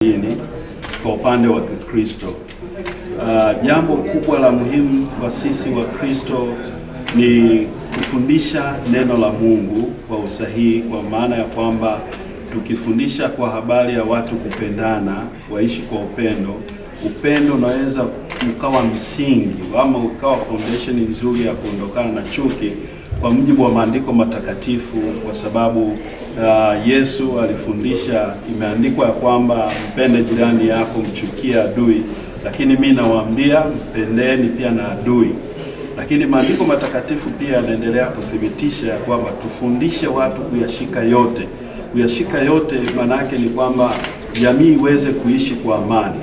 Dini kwa upande wa Kikristo. Jambo kubwa la muhimu kwa sisi wa Kristo ni kufundisha neno la Mungu kwa usahihi, kwa maana ya kwamba tukifundisha kwa habari ya watu kupendana, waishi kwa upendo. Upendo unaweza ukawa msingi ama ukawa foundation nzuri ya kuondokana na chuki kwa mujibu wa maandiko matakatifu, kwa sababu Yesu alifundisha, imeandikwa ya kwamba mpende jirani yako, mchukie adui. Lakini mimi nawaambia mpendeni pia na adui. Lakini maandiko matakatifu pia yanaendelea kuthibitisha ya kwamba tufundishe watu kuyashika yote. Kuyashika yote maana yake ni kwamba jamii iweze kuishi kwa amani.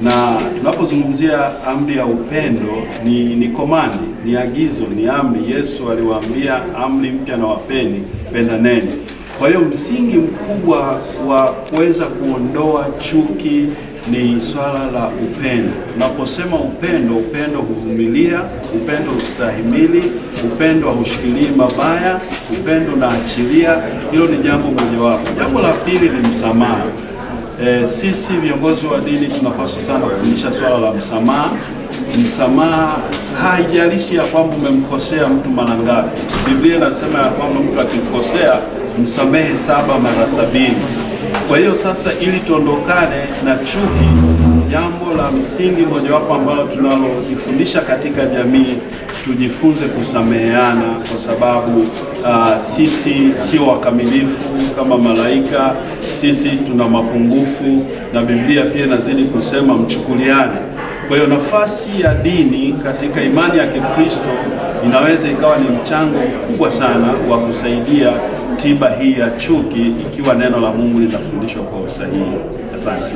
Na tunapozungumzia amri ya upendo ni komandi, ni agizo, ni amri. Yesu aliwaambia amri mpya na wapeni, pendaneni. Kwa hiyo msingi mkubwa wa kuweza kuondoa chuki ni swala la upendo. Tunaposema upendo, upendo huvumilia, upendo hustahimili, upendo haushikilii mabaya, upendo unaachilia. Hilo ni jambo mojawapo. Jambo la pili ni msamaha. Sisi viongozi wa dini tunapaswa sana kufundisha swala la msamaha. Msamaha haijalishi ya kwamba umemkosea mtu mara ngapi. Biblia inasema ya kwamba mtu akikosea msamehe 7 mara 70. Kwa hiyo sasa, ili tuondokane na chuki, jambo la msingi mojawapo ambalo tunalojifundisha katika jamii, tujifunze kusameheana, kwa sababu sisi sio wakamilifu kama malaika. Sisi tuna mapungufu, na Biblia pia inazidi kusema mchukuliane. Kwa hiyo nafasi ya dini katika imani ya Kikristo inaweza ikawa ni mchango mkubwa sana wa kusaidia tiba hii ya chuki, ikiwa neno la Mungu linafundishwa kwa usahihi. Asante.